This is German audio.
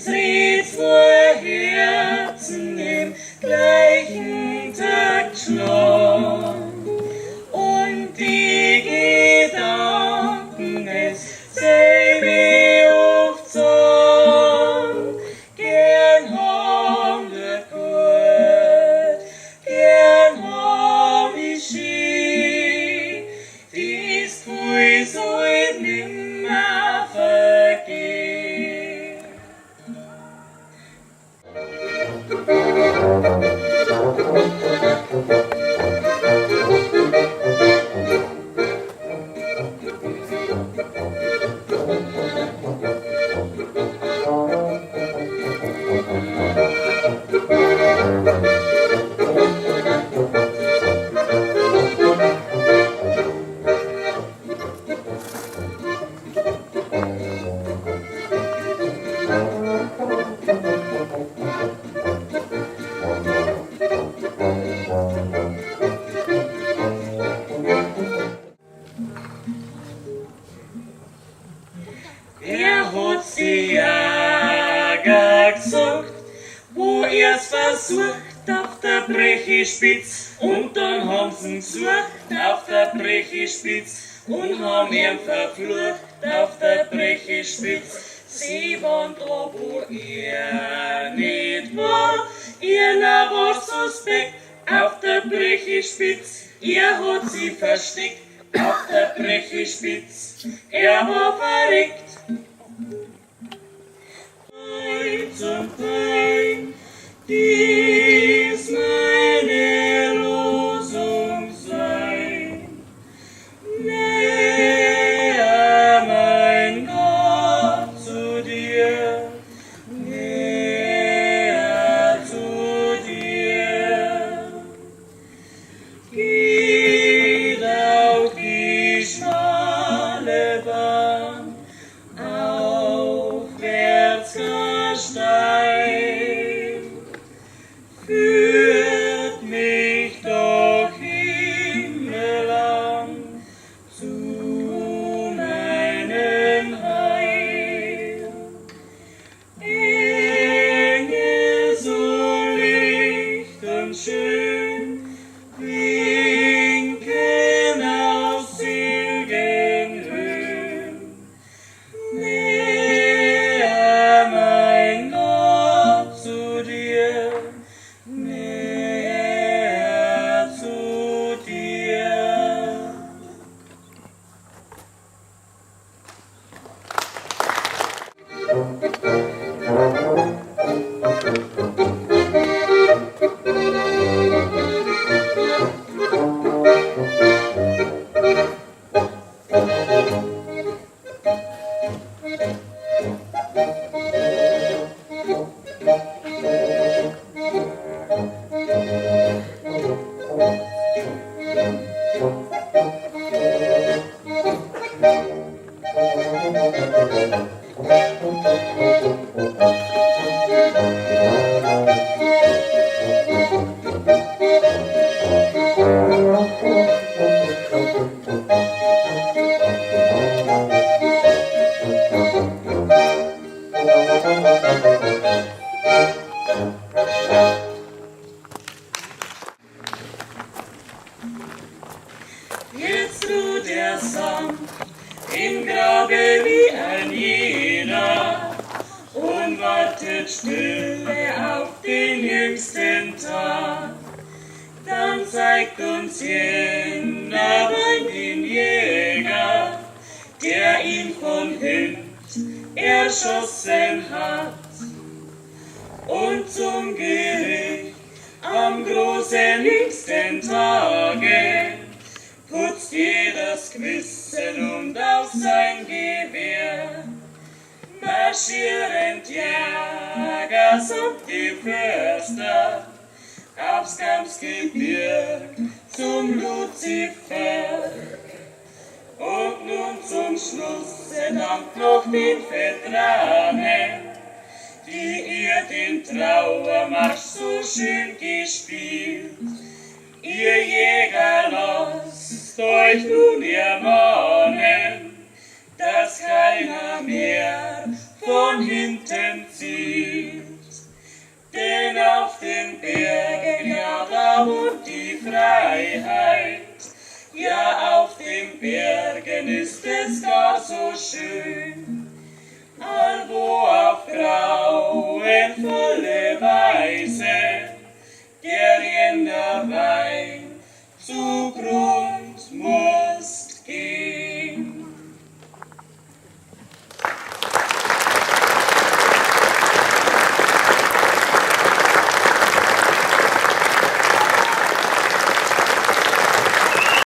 dreht vor Herzen im gleichen Takt schlagen und die Gedanken es sei wie oft sagen, gern haben wir gut, gern hab ich schön, dies Pfui soll nimmer vergehen. Er hat sie Jager gesagt, wo er's versucht auf der Brechespitz und dann haben sie gesucht auf der Brechespitz und haben ihn verflucht auf der Brechespitz. Sie waren da, wo er nicht war, ihrer war suspekt auf der Brechespitz, er hat sie versteckt auf der Brechespitz, er war verreckt. Zum Pein, dies meine Losung sein. Näher, mein Gott, zu dir, näher zu dir. Geht auch die schmale Bahn, aufwärts Stein, führt mich doch himmelang zu meinem Heil. Engel so licht und schön winken aus Silbenhöhen. Jetzt ruht der Sand im Grabe wie ein jeder und wartet stille auf den jüngsten Tag. Dann zeigt uns jener den Jäger, der ihn von hinten erschossen hat. Und zum Gericht am großen jüngsten Tage putzt jedes Gewissen und auf sein Gewehr marschierend Jäger samt die Förster aufs Kampfgebirg zum Luzifer. Und nun zum Schluss dankt noch den Veteranen, die ihr den Trauermarsch so schön gespielt. Ihr Jäger, lasst euch nun ermahnen, dass keiner mehr von hinten zieht. Bergen ist es gar so schön, allwo auf grauenvolle Weise, der Wein zu Grund